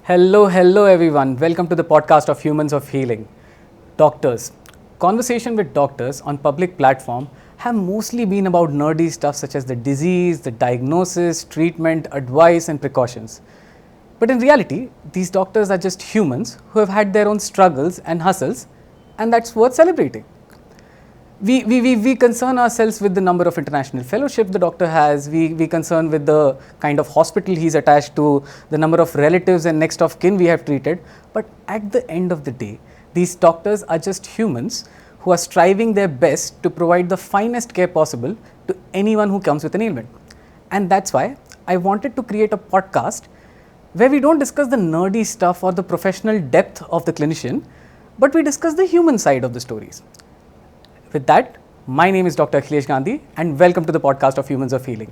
Hello everyone. Welcome to the podcast of Humans of Healing. Doctors. Conversation with doctors on public platform have mostly been about nerdy stuff such as the disease, the diagnosis, treatment, advice and precautions. But in reality, these doctors are just humans who have had their own struggles and hustles, and that's worth celebrating. We concern ourselves with the number of international fellowships the doctor has. We concern with the kind of hospital he's attached to, the number of relatives and next of kin we have treated. But at the end of the day, these doctors are just humans who are striving their best to provide the finest care possible to anyone who comes with an ailment. And that's why I wanted to create a podcast where we don't discuss the nerdy stuff or the professional depth of the clinician, but we discuss the human side of the stories. With that, my name is Dr. Akhilesh Gandhi and welcome to the podcast of Humans of Healing.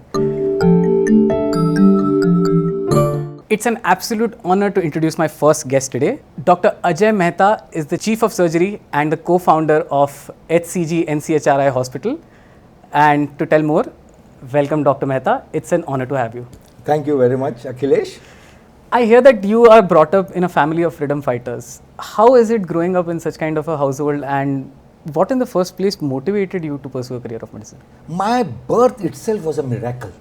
It's an absolute honor to introduce my first guest today. Dr. Ajay Mehta is the Chief of Surgery and the co-founder of HCG NCHRI Hospital. And to tell more, welcome Dr. Mehta. It's an honor to have you. Thank you very much, Akhilesh. I hear that you are brought up in a family of freedom fighters. How is it growing up in such kind of a household, and what in the first place motivated you to pursue a career of medicine? My birth itself was a miracle.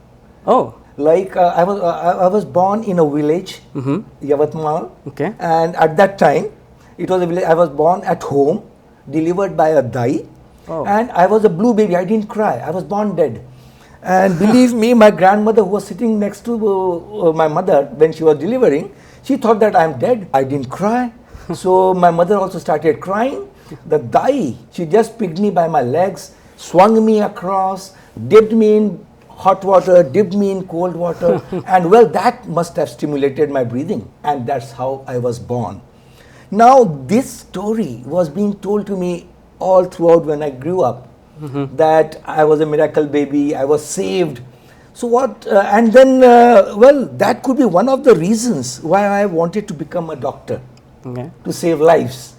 Oh. Like I was born in a village, Yavatmal. Okay. And at that time, it was a village. I was born at home, delivered by a dai. Oh. And I was a blue baby. I didn't cry. I was born dead. And believe me, my grandmother who was sitting next to my mother when she was delivering, she thought that I am dead. I didn't cry. So my mother also started crying. The dai, she just picked me by my legs, swung me across, dipped me in hot water, dipped me in cold water, and well, that must have stimulated my breathing, and that's how I was born. Now, this story was being told to me all throughout when I grew up, that I was a miracle baby, I was saved. So what, and then, well, that could be one of the reasons why I wanted to become a doctor, to save lives.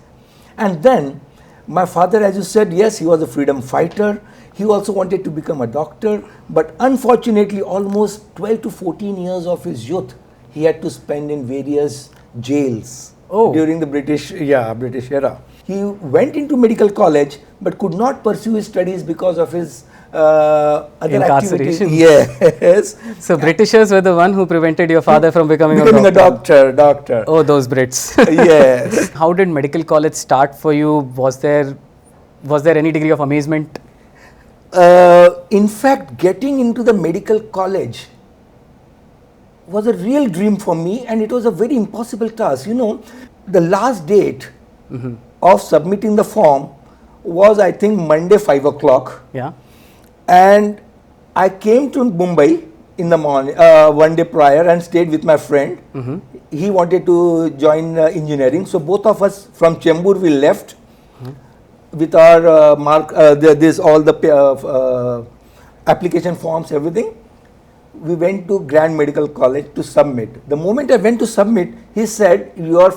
And then, my father, as you said, yes, he was a freedom fighter. He also wanted to become a doctor. But unfortunately, almost 12 to 14 years of his youth, he had to spend in various jails during the British era. He went into medical college, but could not pursue his studies because of his other activities. Yes. So Britishers were the one who prevented your father from becoming a doctor. Oh, those Brits. Yes. How did medical college start for you? Was there any degree of amazement? In fact, getting into the medical college was a real dream for me, and it was a very impossible task. You know, the last date of submitting the form was, I think, Monday 5 o'clock. Yeah. And I came to Mumbai in the morning, one day prior, and stayed with my friend. He wanted to join engineering. So both of us from Chembur, we left with our all the application forms, everything. We went to Grand Medical College to submit. The moment I went to submit, he said, your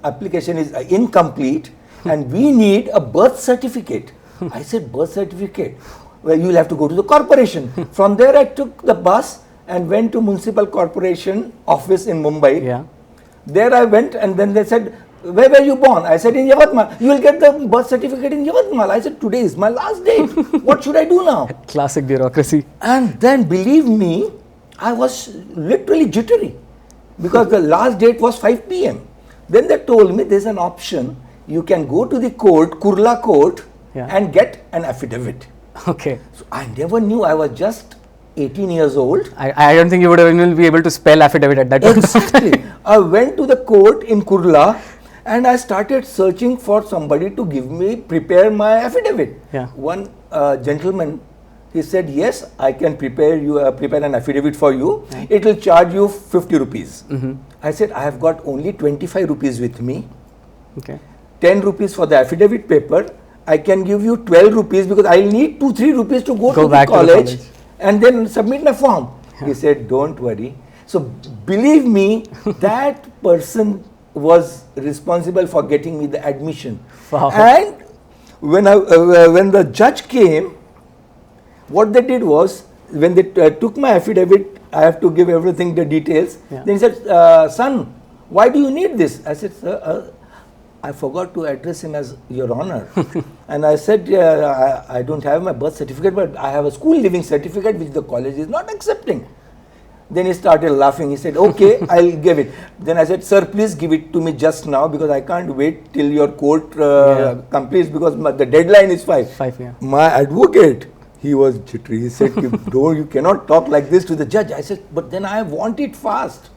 application is incomplete and we need a birth certificate. I said, birth certificate? Well, you will have to go to the corporation. From there, I took the bus and went to Municipal Corporation office in Mumbai. Yeah. There I went, and then they said, where were you born? I said, in Yavatmal. You will get the birth certificate in Yavatmal. I said, today is my last day. What should I do now? Classic bureaucracy. And then, believe me, I was literally jittery because the last date was 5 p.m. Then they told me there's an option. You can go to the court, Kurla court, and get an affidavit. Okay. So I never knew. I was just 18 years old. I don't think you would even be able to spell affidavit at that time. Exactly. I went to the court in Kurla and I started searching for somebody to prepare my affidavit. Yeah. One gentleman, he said, yes, I can prepare an affidavit for you. Right. It will charge you 50 rupees. I said, I have got only 25 rupees with me. Okay. 10 rupees for the affidavit paper. I can give you 12 rupees because I will need 2-3 rupees to go to the college and then submit my form. He said, don't worry. So believe me, that person was responsible for getting me the admission. Wow. And when the judge came, what they did was, when they took my affidavit, I have to give everything, the details. Yeah. Then he said, son, why do you need this? I said, sir, I forgot to address him as Your Honor. And I said, I don't have my birth certificate, but I have a school leaving certificate which the college is not accepting. Then he started laughing. He said, okay, I'll give it. Then I said, sir, please give it to me just now because I can't wait till your court completes because the deadline is 5. 5, yeah. My advocate, he was jittery. He said, you cannot talk like this to the judge. I said, but then I want it fast.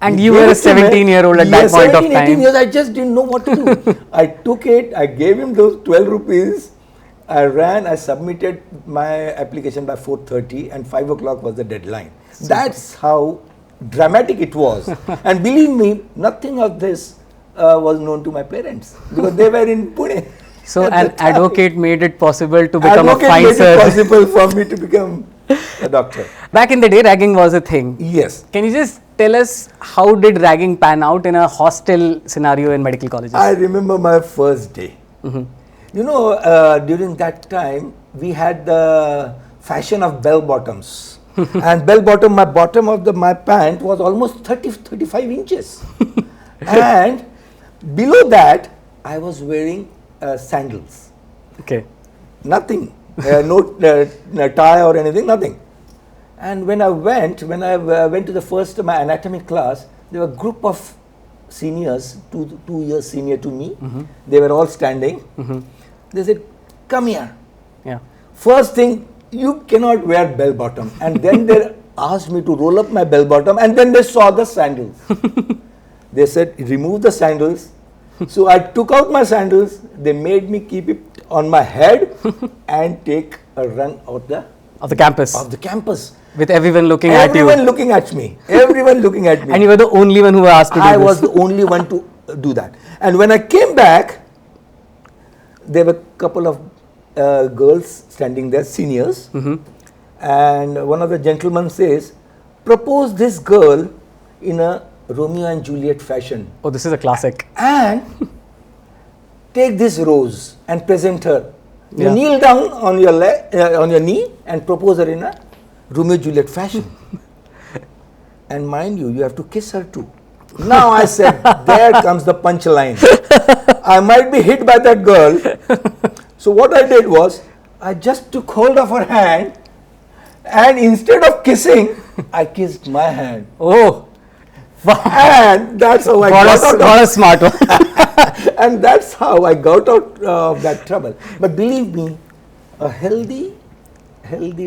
And you were a 17-year-old at that point of 18 time. years, I just didn't know what to do. I took it, I gave him those 12 rupees. I ran, I submitted my application by 4:30 and 5 o'clock was the deadline. That's how dramatic it was. And believe me, nothing of this was known to my parents because they were in Pune. So an advocate made it possible to become a fine made sir. it possible for me to become a doctor. Back in the day, ragging was a thing. Yes. Can you just tell us how did ragging pan out in a hostel scenario in medical colleges? I remember my first day. You know, during that time, we had the fashion of bell bottoms. And bell bottom, my bottom of my pant was almost 35 inches. And below that, I was wearing sandals. Okay. Nothing, no tie or anything, nothing. And when I went to the first my anatomy class, there were a group of seniors, 2 years senior to me. They were all standing. They said, come here. Yeah. First thing, you cannot wear bell bottom. And then they asked me to roll up my bell bottom and then they saw the sandals. They said, remove the sandals. So I took out my sandals. They made me keep it on my head and take a run out Of the campus. of the campus. With everyone looking at you. Everyone looking at me. Everyone looking at me. And you were the only one who were asked to do I this. was the only one to do that. And when I came back, there were a couple of girls standing there, seniors. And one of the gentlemen says, propose this girl in a Romeo and Juliet fashion. Oh, this is a classic. And take this rose and present her. You Yeah. kneel down on your knee and propose her in a Romeo and Juliet fashion. And mind you, you have to kiss her too. Now I said, there comes the punchline. I might be hit by that girl. So what I did was, I just took hold of her hand and instead of kissing, I kissed my hand. Oh, And that's how I got out of what a smart one. and that's how I got out of that trouble. But believe me, a healthy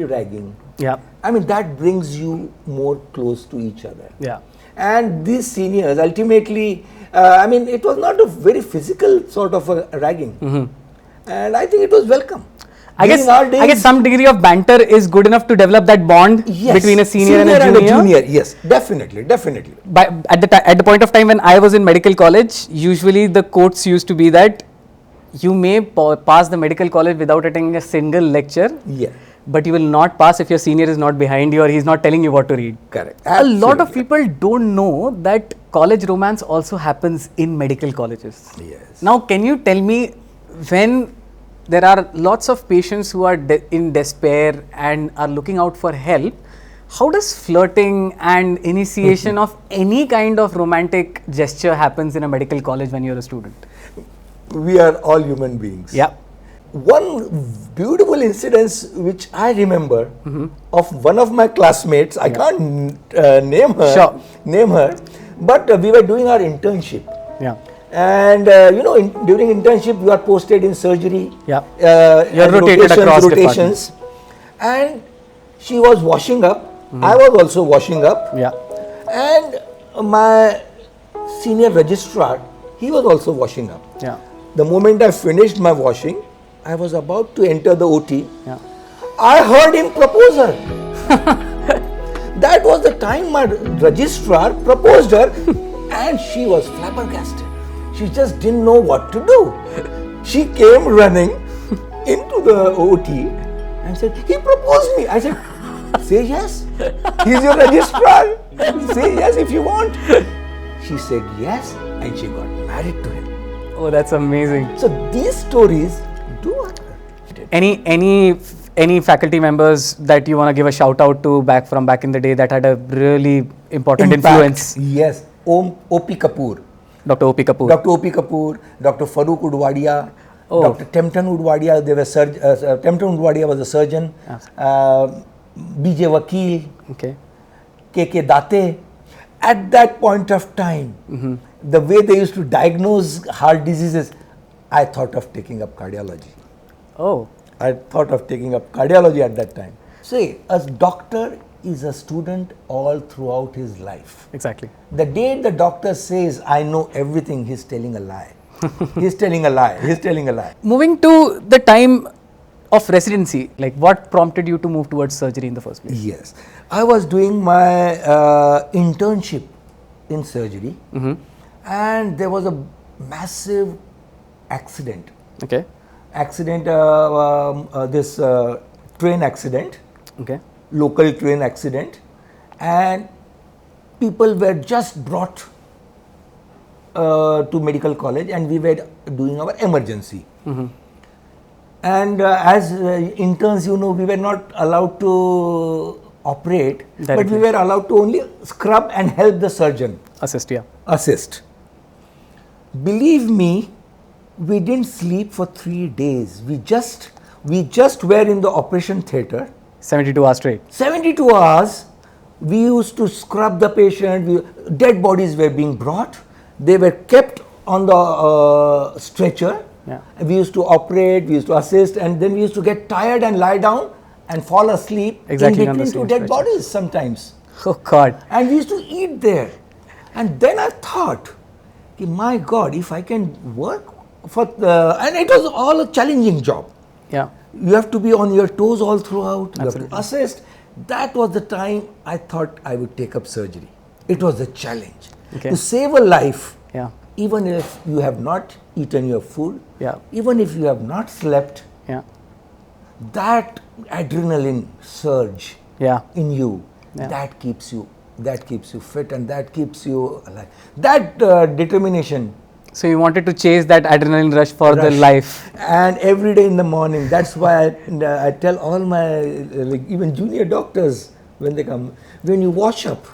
ragging, Yeah. I mean, that brings you more close to each other. Yeah. And these seniors, ultimately, I mean, it was not a very physical sort of a ragging. And I think it was welcome. I guess some degree of banter is good enough to develop that bond between a senior and a junior. Yes, definitely. At the point of time when I was in medical college, usually the quotes used to be that you may pass the medical college without attending a single lecture, Yeah, but you will not pass if your senior is not behind you or he's not telling you what to read. correct. A lot of Absolutely. people don't know that college romance also happens in medical colleges. Yes. Now, can you tell me, when there are lots of patients who are in despair and are looking out for help, how does flirting and initiation of any kind of romantic gesture happens in a medical college when you're a student? We are all human beings. Yeah. One beautiful incident which I remember of one of my classmates, I can't name her, but we were doing our internship. Yeah. And during internship you are posted in surgery. Yeah. You're rotated across rotations. And she was washing up. I was also washing up. Yeah. And my senior registrar, he was also washing up. Yeah. The moment I finished my washing, I was about to enter the OT. Yeah. I heard him propose her. That was the time my registrar proposed her and she was flabbergasted. She just didn't know what to do. She came running into the OT and said, he proposed me. I said, say yes. He's your registrar. Say yes if you want. She said yes and she got married to him. Oh, that's amazing. So these stories do occur. Any faculty members that you want to give a shout out to back in the day that had a really important influence? Yes. O.P. Kapoor. Dr. O.P. Kapoor. Dr. O.P. Kapoor, Dr. Farooq Udwadia, Oh. Dr. Tempton Udwadia. Tempton Udwadia was a surgeon. B.J. Vakil, Okay. K.K. Date. At that point of time, the way they used to diagnose heart diseases, I thought of taking up cardiology. Oh. I thought of taking up cardiology at that time. See, a doctor is a student all throughout his life. Exactly. The day the doctor says, I know everything, he's telling a lie. He's telling a lie. He's telling a lie. Moving to the time of residency, like what prompted you to move towards surgery in the first place? Yes. I was doing my internship in surgery, and there was a massive accident. Okay. This train accident, Okay. local train accident, and people were just brought to medical college, and we were doing our emergency. And as interns, you know, we were not allowed to operate, but Directly. we were allowed to only scrub and help the surgeon Assist, yeah. assist. Believe me, we didn't sleep for 3 days. We just were in the operation theater. 72 hours straight. 72 hours, we used to scrub the patient. Dead bodies were being brought. They were kept on the stretcher. Yeah. We used to operate, we used to assist, and then we used to get tired and lie down and fall asleep Exactly in on the between two same dead stretcher. bodies sometimes. Oh God. And we used to eat there. And then I thought, "Ki, my God, if I can work for the, and it was all a challenging job. Yeah. You have to be on your toes all throughout. You have Absolutely. to assist. That was the time I thought I would take up surgery. It was a challenge. Okay. To save a life, Yeah. even if you have not eaten your food, Yeah. even if you have not slept, Yeah. that adrenaline surge Yeah. in you, Yeah. that keeps you fit, and that keeps you alive. That determination. So you wanted to chase that adrenaline rush for the Rush. life. And every day in the morning, that's why I tell all my like even junior doctors when they come, when you wash up,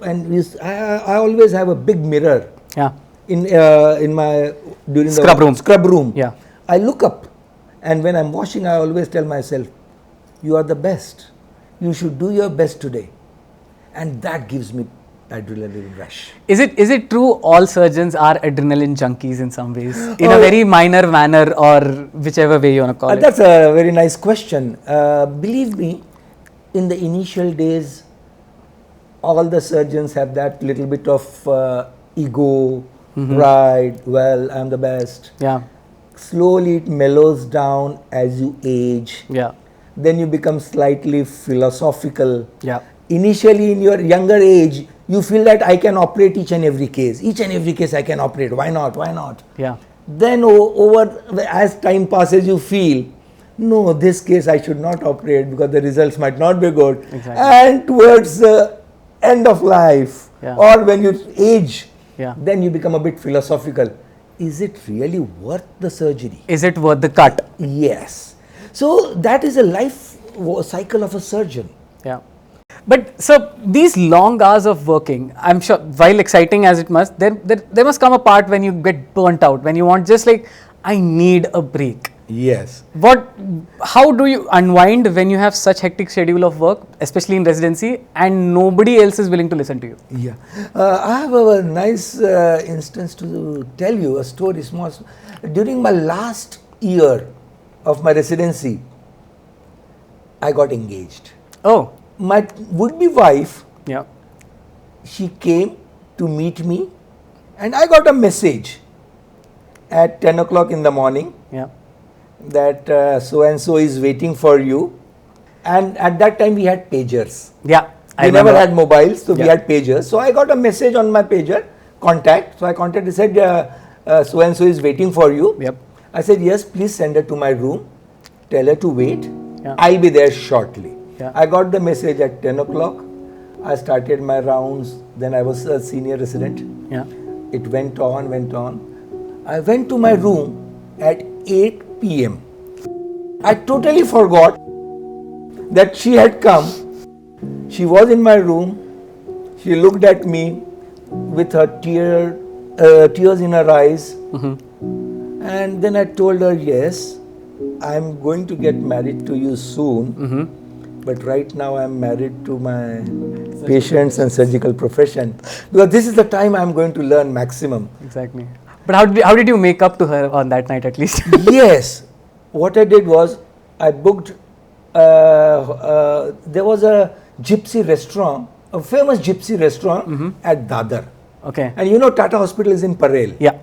and I always have a big mirror Yeah. in my during Scrub the room. scrub room. Yeah. I look up, and when I'm washing, I always tell myself, "You are the best. You should do your best today," and that gives me adrenaline rush. Is it true all surgeons are adrenaline junkies in some ways? In a Oh. very minor manner or whichever way you want to call it? That's a very nice question. Believe me, in the initial days, all the surgeons have that little bit of ego, pride. Well, I'm the best. Yeah. Slowly it mellows down as you age. Yeah. Then you become slightly philosophical. Yeah. Initially, in your younger age, you feel that I can operate each and every case. Each and every case I can operate. Why not? Why not? Yeah. Then as time passes, you feel, no, this case I should not operate because the results might not be good. Exactly. And towards the end of life, Yeah. or when you age, Yeah. then you become a bit philosophical. Is it really worth the surgery? Is it worth the cut? Yes. So that is a life cycle of a surgeon. Yeah. But so these long hours of working, I'm sure while exciting as it must, there must come a part when you get burnt out, when you want just like, I need a break. Yes. How do you unwind when you have such hectic schedule of work, especially in residency, and nobody else is willing to listen to you? Yeah. I have a nice instance to tell you, a story small. During my last year of my residency, I got engaged. Oh, My would-be wife, yeah. she came to meet me, and I got a message at 10 o'clock in the morning Yeah. that so-and-so is waiting for you. And at that time, we had pagers. Yeah. We never remember. had mobiles, so we Yeah. had pagers. So I got a message on my pager, contact. So I contacted, said, so-and-so is waiting for you. Yep. I said, yes, please send her to my room. Tell her to wait. Yeah. I'll be there shortly. Yeah. I got the message at 10 o'clock. I started my rounds. Then I was a senior resident. Yeah. It went on. I went to my room at 8 p.m. I totally forgot that she had come. She was in my room. She looked at me. with her tears in her eyes. And then I told her, yes, I'm going to get married to you soon. But right now I'm married to my patients and surgical profession. Because this is the time I'm going to learn maximum. Exactly. But how did you make up to her on that night at least? Yes. What I did was, I booked, there was a gypsy restaurant, a famous gypsy restaurant at Dadar. Okay. And you know Tata Hospital is in Parel. Yeah.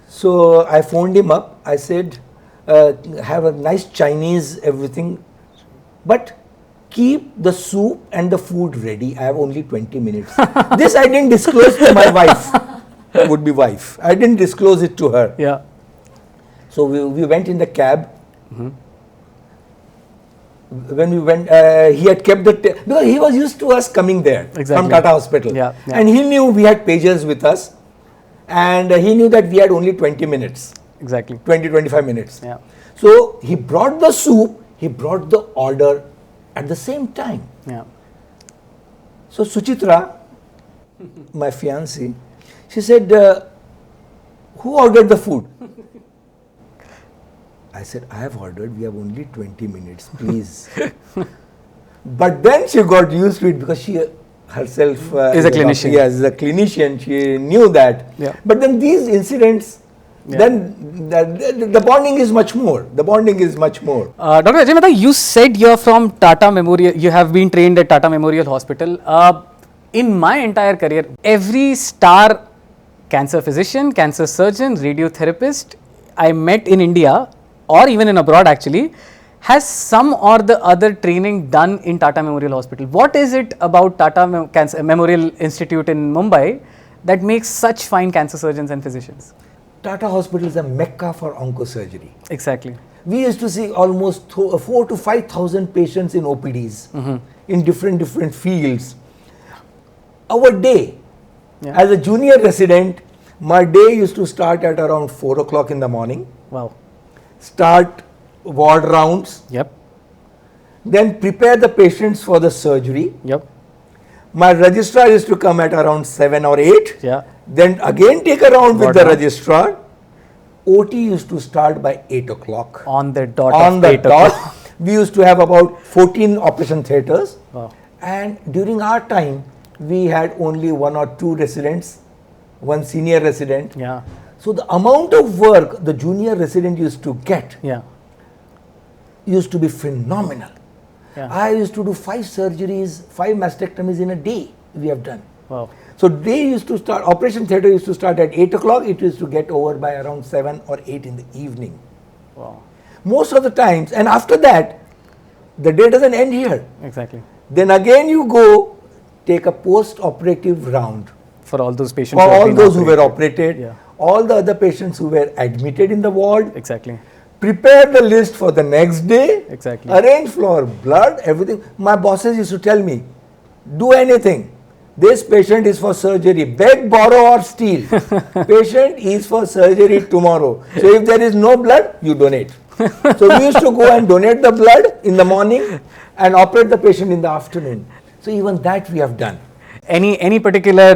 So I phoned him up. I said, have a nice Chinese everything, but keep the soup and the food ready. I have only 20 minutes. This I didn't disclose to my wife, would-be wife. I didn't disclose it to her. Yeah. So we went in the cab. When we went, he had kept the, because he was used to us coming there from Tata Hospital. Yeah, yeah. And he knew we had pagers with us. And he knew that we had only 20 minutes. Exactly. 20-25 minutes. Yeah. So he brought the soup, he brought the order at the same time. Yeah. So Suchitra, my fiancée, she said, who ordered the food? I said, I have ordered, we have only 20 minutes, please. But then she got used to it because she herself is a clinician. Yes, is a clinician. She knew that. Yeah. But then these incidents, then the bonding is much more. The bonding is much more. Dr. Ajay Mehta, you said you're from Tata Memorial, you have been trained at Tata Memorial Hospital. In my entire career, every star cancer physician, cancer surgeon, radiotherapist I met in India or even in abroad actually has some or the other training done in Tata Memorial Hospital. What is it about Tata Memorial Institute in Mumbai that makes such fine cancer surgeons and physicians? Tata Hospital is a mecca for oncosurgery. Exactly. We used to see almost 4,000 to 5,000 patients in OPDs in different fields. Our day, as a junior resident, my day used to start at around 4 o'clock in the morning. Wow. Start ward rounds. Yep. Then prepare the patients for the surgery. Yep. My registrar used to come at around 7 or 8. Yeah. Then again take a round with Ward the round. registrar. OT used to start by 8 o'clock. On the dot. On of the 8 dot. o'clock. We used to have about 14 operation theatres. Wow. And during our time, we had only 1 or 2 residents, 1 senior resident. Yeah. So the amount of work the junior resident used to get Yeah. used to be phenomenal. Yeah. I used to do 5 surgeries, 5 mastectomies in a day we have done. Wow. So they used to start, operation theatre used to start at 8 o'clock, it used to get over by around 7 or 8 in the evening. Wow. Most of the times, and after that, the day doesn't end here. Exactly. Then again you go take a post-operative round. For all those patients. For who have all been those who were operated, Yeah. all the other patients who were admitted in the ward, Exactly. prepare the list for the next day, Exactly. arrange for blood, everything. My bosses used to tell me, do anything. This patient is for surgery. Beg, borrow or steal. Patient is for surgery tomorrow. So if there is no blood, you donate. So we used to go and donate the blood in the morning and operate the patient in the afternoon. So even that we have done. Any particular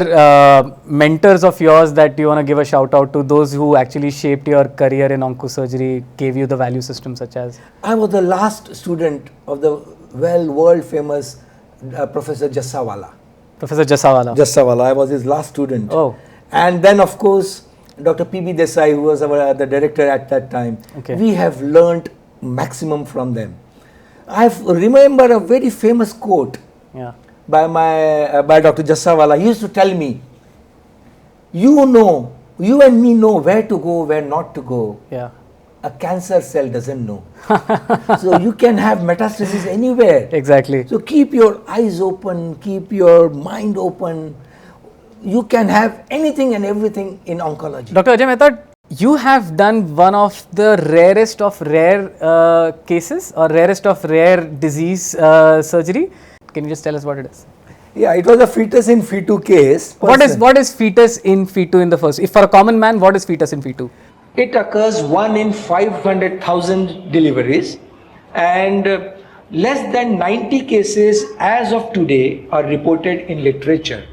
mentors of yours that you want to give a shout out to, those who actually shaped your career in oncosurgery, gave you the value system such as? I was the last student of the world famous Professor Jassawala. Professor Jassawala. Jassawala, I was his last student. Oh. And then of course, Dr. P.B. Desai, who was the director at that time. Okay. We have learnt maximum from them. I remember a very famous quote Yeah. by Dr. Jassawala. He used to tell me, you and me know where to go, where not to go. Yeah. A cancer cell doesn't know. So you can have metastasis anywhere. Exactly. So keep your eyes open, keep your mind open. You can have anything and everything in oncology. Dr. Ajay Mehta, you have done one of the rarest of rare cases or rarest of rare disease surgery. Can you just tell us what it is? Yeah, it was a fetus in fetu case. What is fetus in fetu in the first? If for a common man, what is fetus in fetu? It occurs 1 in 500,000 deliveries, and less than 90 cases as of today are reported in literature.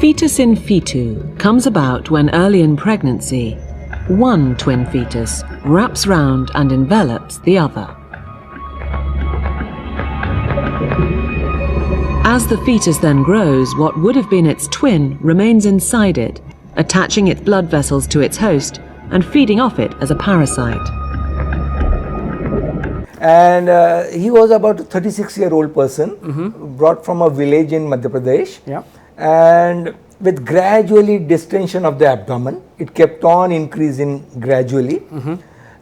fetus in fetu comes about when early in pregnancy, one twin fetus wraps round and envelops the other. As the fetus then grows, what would have been its twin remains inside it, attaching its blood vessels to its host and feeding off it as a parasite. And he was about a 36-year-old person, brought from a village in Madhya Pradesh. Yeah. And with gradually distension of the abdomen, it kept on increasing gradually.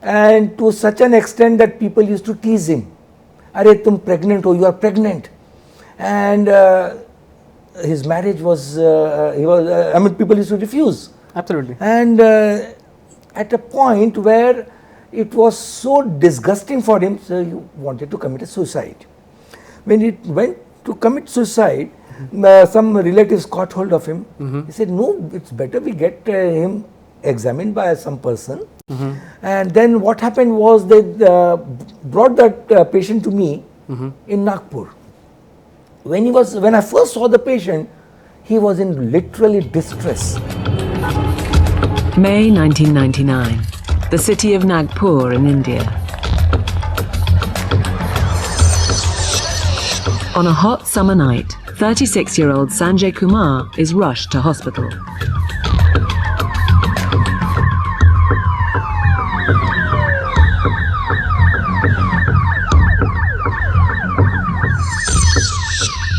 And to such an extent that people used to tease him. Are tum pregnant ho, you are pregnant. And his marriage was, people used to refuse. Absolutely. And at a point where it was so disgusting for him, so he wanted to commit a suicide. When he went to commit suicide, some relatives caught hold of him. He said, no, it's better we get him examined by some person. And then what happened was they brought that patient to me in Nagpur. When I first saw the patient, he was in literally distress. May 1999, the city of Nagpur in India. On a hot summer night, 36-year-old Sanjay Kumar is rushed to hospital.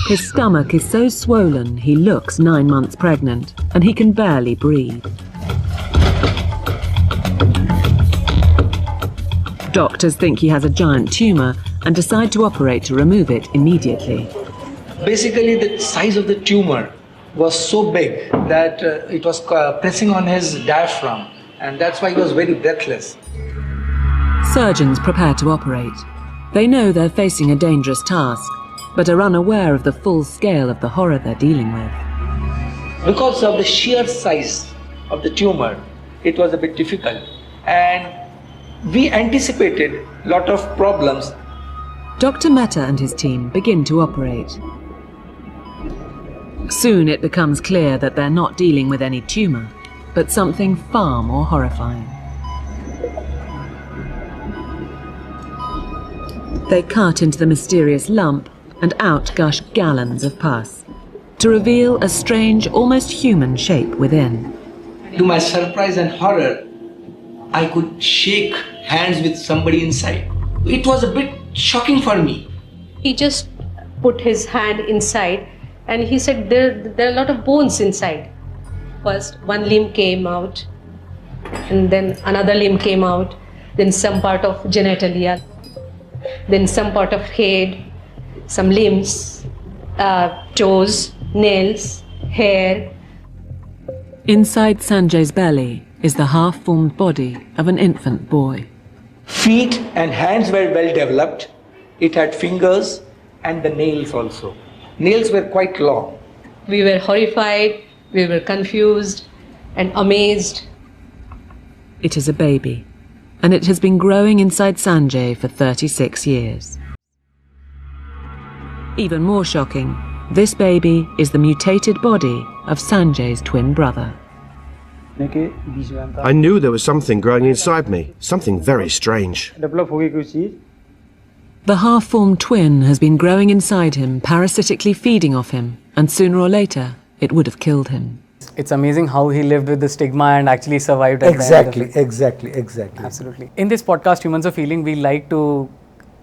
His stomach is so swollen he looks 9 months pregnant and he can barely breathe. Doctors think he has a giant tumour and decide to operate to remove it immediately. Basically, the size of the tumor was so big that it was pressing on his diaphragm, and that's why he was very breathless. Surgeons prepare to operate. They know they're facing a dangerous task, but are unaware of the full scale of the horror they're dealing with. Because of the sheer size of the tumor, it was a bit difficult, and we anticipated a lot of problems. Dr. Mehta and his team begin to operate. Soon it becomes clear that they're not dealing with any tumour, but something far more horrifying. They cut into the mysterious lump and out gush gallons of pus, to reveal a strange, almost human shape within. To my surprise and horror, I could shake hands with somebody inside. It was a bit shocking for me. He just put his hand inside and he said there are a lot of bones inside. First one limb came out and then another limb came out, then some part of genitalia, then some part of head, some limbs, toes, nails, hair. Inside Sanjay's belly is the half-formed body of an infant boy. Feet and hands were well developed. It had fingers and the nails also. Nails were quite long. We were horrified, we were confused and amazed. It is a baby, and it has been growing inside Sanjay for 36 years. Even more shocking, this baby is the mutated body of Sanjay's twin brother. I knew there was something growing inside me, something very strange. The half-formed twin has been growing inside him, parasitically feeding off him, and sooner or later, it would have killed him. It's amazing how he lived with the stigma and actually survived at the end of it. Exactly. Absolutely. In this podcast, Humans of Healing, we like to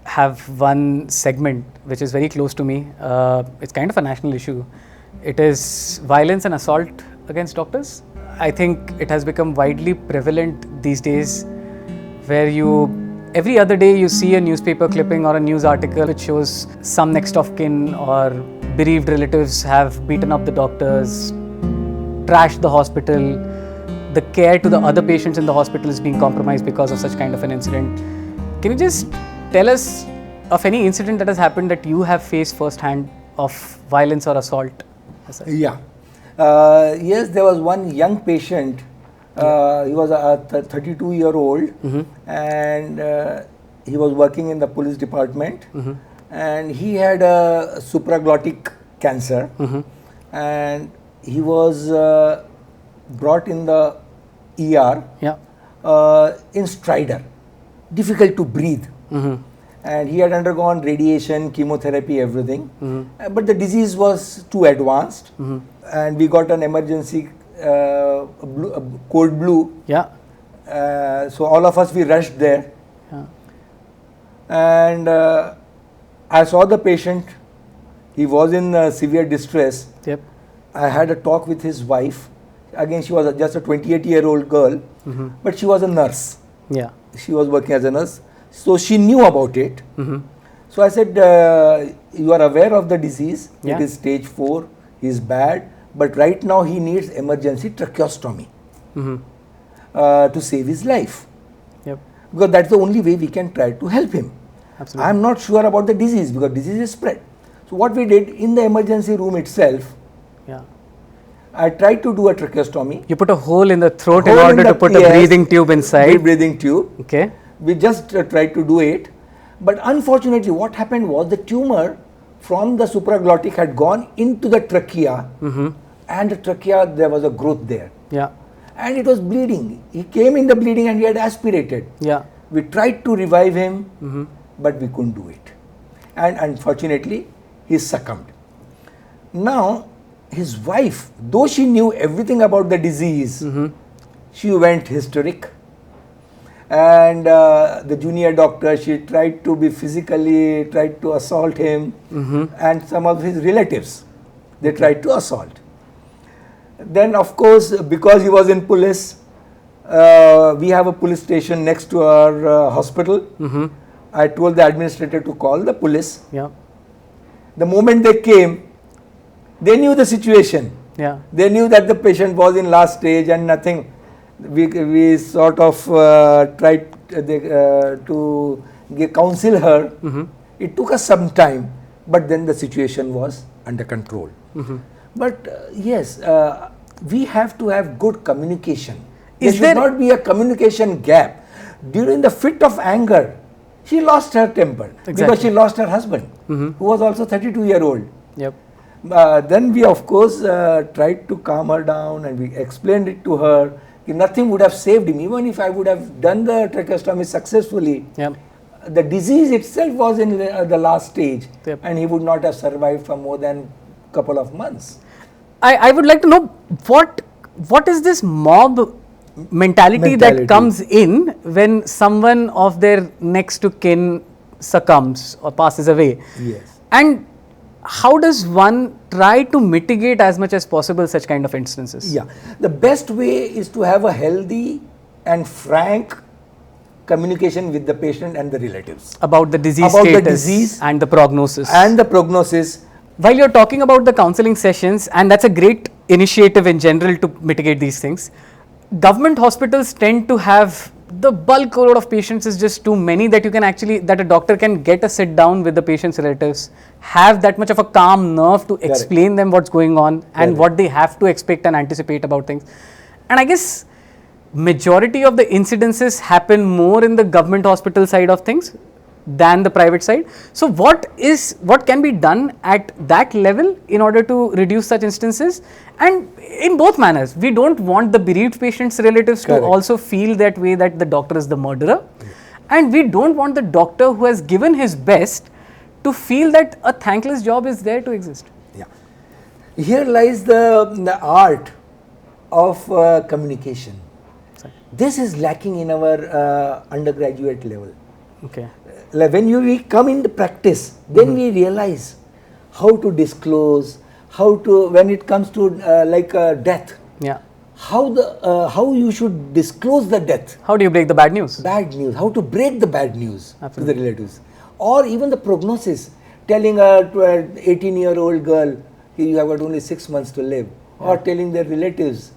have one segment which is very close to me. It's kind of a national issue. It is violence and assault against doctors. I think it has become widely prevalent these days, where every other day you see a newspaper clipping or a news article which shows some next of kin or bereaved relatives have beaten up the doctors, trashed the hospital. The care to the other patients in the hospital is being compromised because of such kind of an incident. Can you just tell us of any incident that has happened that you have faced firsthand of violence or assault? Yeah. Yes, there was one young patient. He was a 32-year-old, and he was working in the police department, and he had a supraglottic cancer, and he was brought in the ER Yeah. in stridor, difficult to breathe. And he had undergone radiation, chemotherapy, everything. But the disease was too advanced. And we got an emergency code blue. Yeah. So all of us, we rushed there. Yeah. And I saw the patient. He was in severe distress. Yep. I had a talk with his wife. Again, she was just a 28-year-old girl, but she was a nurse. Yeah. She was working as a nurse, so she knew about it. So I said, you are aware of the disease. Yeah. It is stage 4. He is bad, but right now he needs emergency tracheostomy to save his life, Yep. because that's the only way we can try to help him. Absolutely. I am not sure about the disease because disease is spread. So what we did in the emergency room itself, Yeah. I tried to do a tracheostomy. You put a hole in the throat in Hole order in to the- put a yes, breathing tube inside. breathing tube. Okay. We just tried to do it, but unfortunately what happened was the tumor from the supraglottic had gone into the trachea, and the trachea, there was a growth there, Yeah. and it was bleeding. He came in the bleeding and he had aspirated. Yeah. We tried to revive him, but we couldn't do it, and unfortunately he succumbed. Now his wife, though she knew everything about the disease, she went hysteric. And the junior doctor, she tried to be physically, tried to assault him, and some of his relatives, they tried to assault. Then of course, because he was in police, we have a police station next to our hospital. I told the administrator to call the police. Yeah. The moment they came, they knew the situation. Yeah. They knew that the patient was in last stage and nothing. We sort of tried to counsel her. It took us some time, but then the situation was under control. But yes, we have to have good communication. Is There should there- not be a communication gap. During the fit of anger, she lost her temper because Exactly. she lost her husband, who was also 32-year-old. Yep. Then we of course tried to calm her down, and we explained it to her. Nothing would have saved him, even if I would have done the tracheostomy successfully. Yep. The disease itself was in the last stage, Yep. and he would not have survived for more than couple of months. I would like to know what is this mob mentality that comes in when someone of their next to kin succumbs or passes away. Yes. And how does one try to mitigate as much as possible such kind of instances? Yeah, the best way is to have a healthy and frank communication with the patient and the relatives About the disease About the status disease and the prognosis. and the prognosis. While you're talking about the counseling sessions, and that's a great initiative in general to mitigate these things, government hospitals tend to have the bulk load of patients is just too many that you can actually, that a doctor can get a sit down with the patient's relatives, have that much of a calm nerve to explain them what's going on and what they have to expect and anticipate about things. And I guess majority of the incidences happen more in the government hospital side of things than the private side. So what can be done at that level in order to reduce such instances? And in both manners, we don't want the bereaved patient's relatives to also feel that way, that the doctor is the murderer, and we don't want the doctor who has given his best to feel that a thankless job is there to exist. Yeah. Here lies the art of communication. This is lacking in our undergraduate level. Okay. Like when we come into practice, then we realize how to disclose, how to, when it comes to death, Yeah. how you should disclose the death, How do you break the bad news? bad news, how to break the bad news Absolutely. to the relatives, or even the prognosis, telling a 18-year-old girl, you have got only 6 months to live, or telling their relatives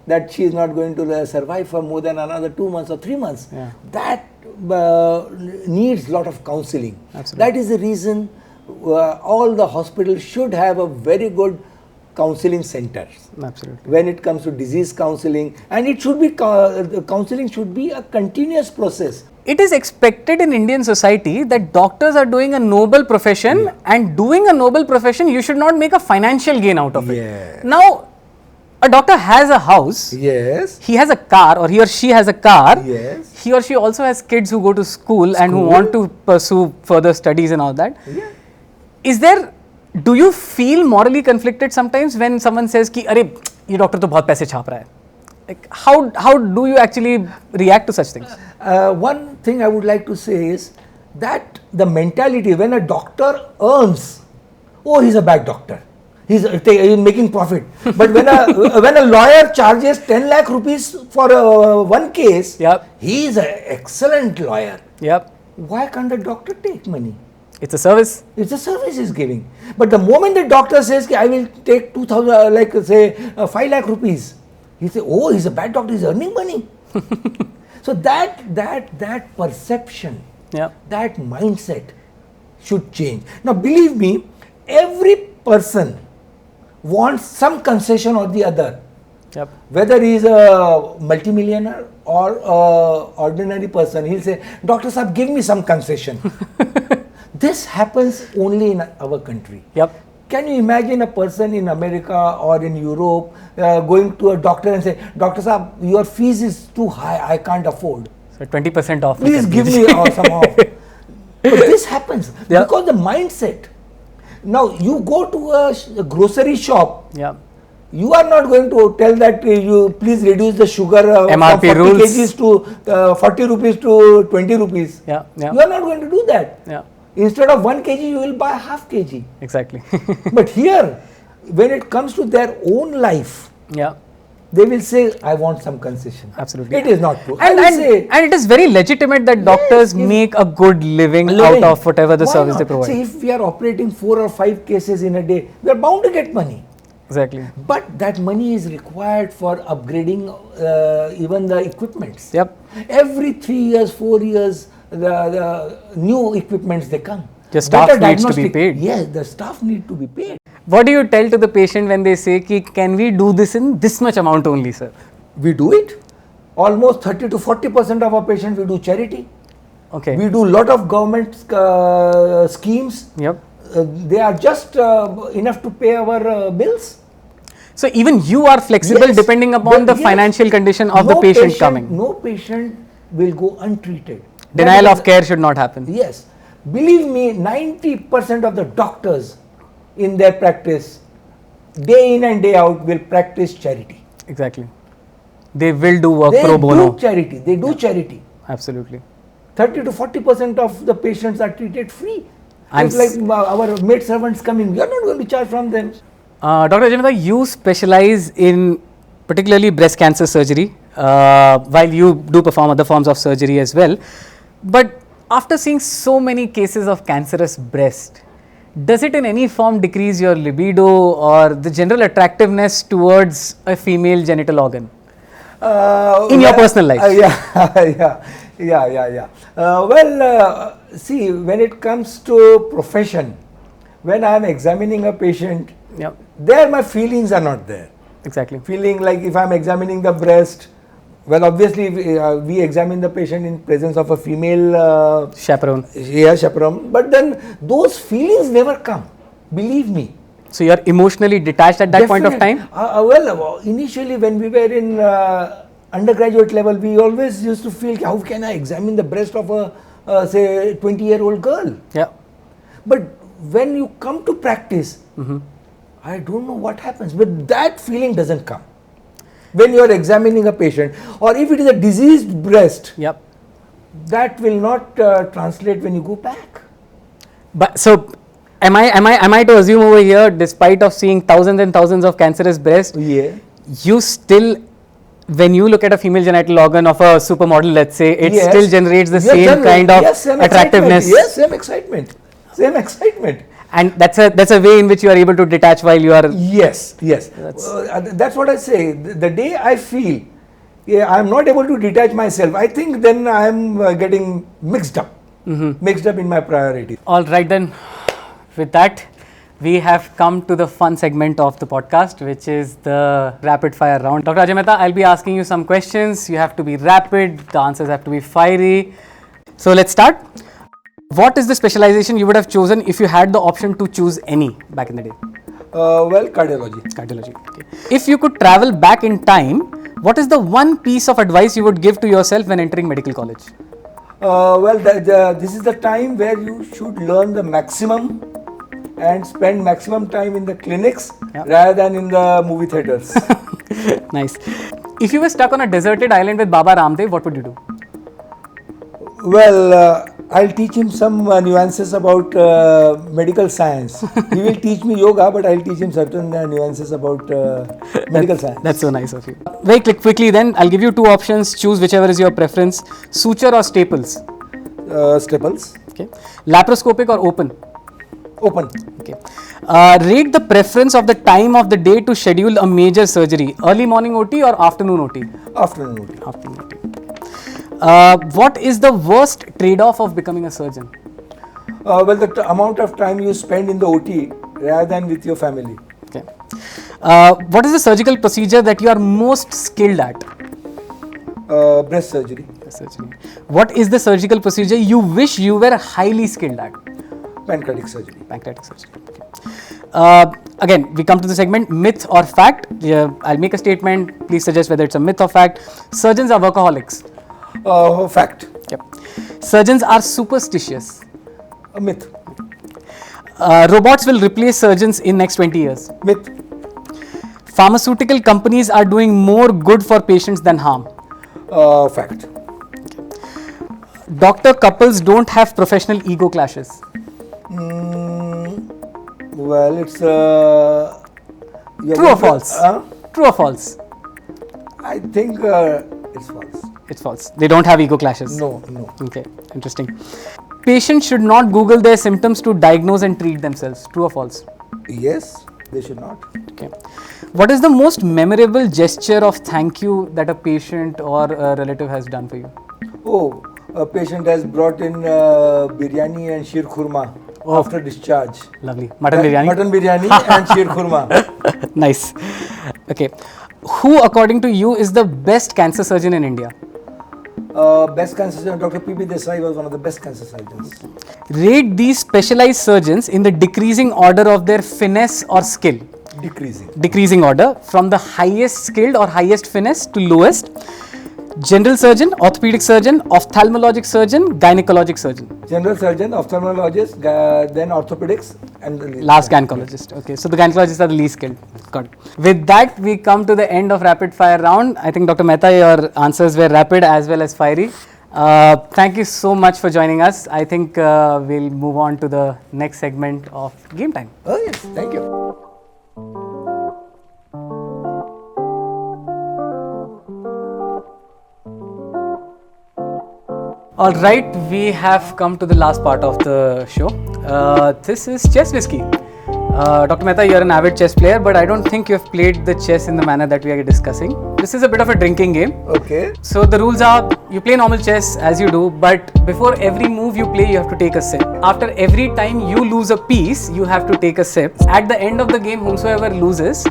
that she is not going to survive for more than another 2 months or 3 months. Yeah. That needs lot of counseling. Absolutely. That is the reason all the hospitals should have a very good counseling centers Absolutely. when it comes to disease counseling, and it should be the counseling should be a continuous process. It is expected in Indian society that doctors are doing a noble profession, and doing a noble profession, you should not make a financial gain out of it. Yeah. Now, a doctor has a house, Yes. he has a car, or he or she has a car, Yes. he or she also has kids who go to school and who want to pursue further studies and all that. Yeah. Is there, do you feel morally conflicted sometimes when someone says ki अरे ये doctor तो बहुत पैसे छाप रहा है? Like how do you actually react to such things? One thing I would like to say is that the mentality when a doctor earns, oh, he's a bad doctor. He's making profit. But when a lawyer charges 10 lakh rupees for one case, Yep. he is an excellent lawyer. Yep, Why can't the doctor take money? it's a service. It's a service he's giving. But the moment the doctor says, I will take 2,000, like say 5 lakh rupees, he say, oh, he's a bad doctor, he's earning money. So that perception, Yeah, that mindset should change. Now believe me, every person wants some concession or the other. yep, Whether he is a multimillionaire or a ordinary person, he'll say, Doctor Saab, give me some concession. This happens only in our country. yep. Can you imagine a person in America or in Europe going to a doctor and say, Doctor Saab, your fees is too high, I can't afford. So 20% off. Please give me some off. But this happens Yeah. because the mindset. Now you go to a grocery shop, Yeah, you are not going to tell that you please reduce the sugar MRP from 40 rules. kgs to 40 rupees to 20 rupees. yeah, yeah, You are not going to do that. yeah, Instead of 1 kg, you will buy half kg. exactly. But here, when it comes to their own life, Yeah, they will say, I want some concession. absolutely. It is not true. And, I will and, say, and it is very legitimate that doctors if- make a good living living. out of whatever the Why service not? they provide. See, if we are operating 4 or 5 cases in a day, we are bound to get money. Exactly. But that money is required for upgrading even the equipments. Yep. Every 3 years, 4 years, the new equipments they come. Your staff Better needs to be diagnostic- paid. Yes, the staff need to be paid. What do you tell to the patient when they say, ki, can we do this in this much amount only, sir? We do it. Almost 30 to 40% of our patients we do charity. Okay. We do lot of government schemes. Yep. They are just enough to pay our bills. So even you are flexible Yes, depending upon but the yes, financial condition of the patient coming. No patient will go untreated. Denial That of is- care should not happen. Yes. Believe me, 90% of the doctors in their practice, day in and day out, will practice charity. Exactly. They will do work They pro bono. do charity. They do charity. Absolutely. 30 to 40% of the patients are treated free. I'm It's like our maid servants coming. We are not going to charge from them. Dr. Ajamita, you specialize in particularly breast cancer surgery, while you do perform other forms of surgery as well. But after seeing so many cases of cancerous breast, does it in any form decrease your libido or the general attractiveness towards a female genital organ? In your personal life? See, when it comes to profession, when I am examining a patient, Yep, there my feelings are not there. exactly. Feeling like if I am examining the breast, well, obviously we examine the patient in presence of a female Chaperone. chaperone, but then those feelings never come. Believe me. So you are emotionally detached at that point of time? Initially when we were in undergraduate level, we always used to feel, how can I examine the breast of a say 20-year-old girl? Yeah. But when you come to practice, I don't know what happens, but that feeling doesn't come. When you are examining a patient, or if it is a diseased breast, Yep. that will not translate when you go back. But so, am I to assume over here, despite of seeing thousands and thousands of cancerous breasts, Yeah. you still, when you look at a female genital organ of a supermodel, let's say, it Yes. still generates the Yes, same then- kind of yes, same attractiveness, excitement. Yes, same excitement. Same excitement. and that's a way in which you are able to detach while you are. Yes, yes. That's what I say. The day I feel I am not able to detach myself, I think then I am getting mixed up. Mixed up in my priorities. All right then, with that, we have come to the fun segment of the podcast, which is the rapid fire round. Dr. Ajay Mehta, I'll be asking you some questions. You have to be rapid, the answers have to be fiery. So let's start. What is the specialization you would have chosen if you had the option to choose any back in the day? Well, cardiology. Cardiology. Okay. If you could travel back in time, what is the one piece of advice you would give to yourself when entering medical college? Well, this is the time where you should learn the maximum and spend maximum time in the clinics rather than in the movie theaters. Nice. If you were stuck on a deserted island with Baba Ramdev, what would you do? Well, I'll teach him some nuances about medical science. He will teach me yoga, but I'll teach him certain nuances about medical science. That's so nice of you. Very quickly then, I'll give you two options. Choose whichever is your preference. Suture or staples? Staples. Okay. Laparoscopic or open? Open. Okay. Rate the preference of the time of the day to schedule a major surgery. Early morning OT or afternoon OT? Afternoon OT. Afternoon OT. What is the worst trade-off of becoming a surgeon? Well, the amount of time you spend in the OT rather than with your family. Okay. What is the surgical procedure that you are most skilled at? Breast surgery. Surgery. What is the surgical procedure you wish you were highly skilled at? Pancreatic surgery. Pancreatic surgery. Okay. Again, we come to the segment myth or fact. I'll make a statement. Please suggest whether it's a myth or fact. Surgeons are workaholics. Fact. Yep. Surgeons are superstitious. A myth. Robots will replace surgeons in next 20 years. Myth. Pharmaceutical companies are doing more good for patients than harm. Fact. Doctor couples don't have professional ego clashes. Well, it's True or false? True or false? I think it's false. It's false. They don't have ego clashes. No. Okay, interesting. Patients should not Google their symptoms to diagnose and treat themselves. True or false? Yes, they should not. Okay. What is the most memorable gesture of thank you that a patient or a relative has done for you? Oh, a patient has brought in biryani and sheer khurma after discharge. Lovely. Mutton biryani? Mutton biryani and sheer khurma. Nice. Okay. Who, according to you, is the best cancer surgeon in India? Best cancer surgeon, Dr. P.B. Desai was one of the best cancer surgeons. Rate these specialized surgeons in the decreasing order of their finesse or skill. Decreasing order from the highest skilled or highest finesse to lowest. General surgeon, orthopedic surgeon, ophthalmologic surgeon, gynecologic surgeon. General surgeon, ophthalmologist, then orthopedics, and the last gynecologist. Okay, so the gynecologists are the least skilled. Got it. With that, we come to the end of rapid fire round. I think Dr. Mehta, your answers were rapid as well as fiery. Thank you so much for joining us. I think we'll move on to the next segment of Game Time. Oh yes, thank you. All right, we have come to the last part of the show. This is Chess Whiskey. Dr. Mehta, you're an avid chess player, but I don't think you have played the chess in the manner that we are discussing. This is a bit of a drinking game. Okay. So the rules are, you play normal chess as you do, but before every move you play, you have to take a sip. After every time you lose a piece, you have to take a sip. At the end of the game, whomsoever loses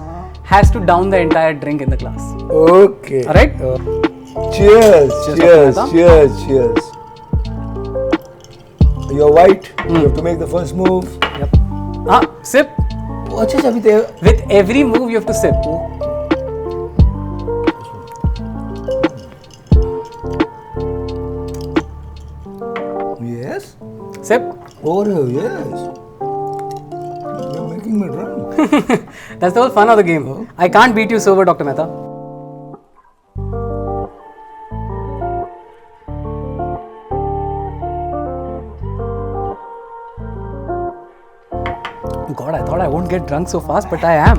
has to down the entire drink in the glass. Okay. All right? Cheers, cheers, Dr. Mehta. cheers, cheers. You're white, you have to make the first move. Yep. Sip. अच्छा अभी तो With every move, you have to sip. Yes. Sip. Oh yes. You're making me drunk. That's the whole fun of the game. I can't beat you sober, Dr. Mehta. God, I thought I won't get drunk so fast, but I am.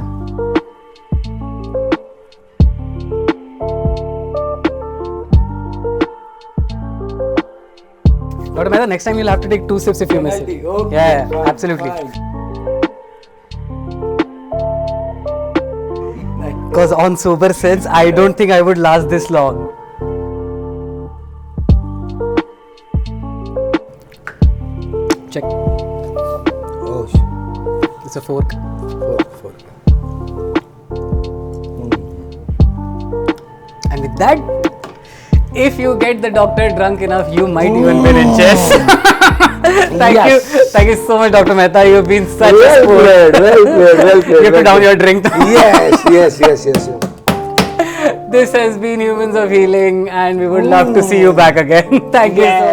Dr. Mehta, next time you'll have to take 2 sips if you miss it. Okay, Yeah, fine, absolutely. fine. Because on sober sense, I don't think I would last this long. Check. Oh, It's a fork. fork. And with that, if you get the doctor drunk enough, you might even win in chess. Thank you so much, Dr. Mehta. You've been such a Well sport. played, well played, well played. You have to well down played. your drink. Yes. This has been Humans of Healing, and we would love to see you back again. Thank you so much.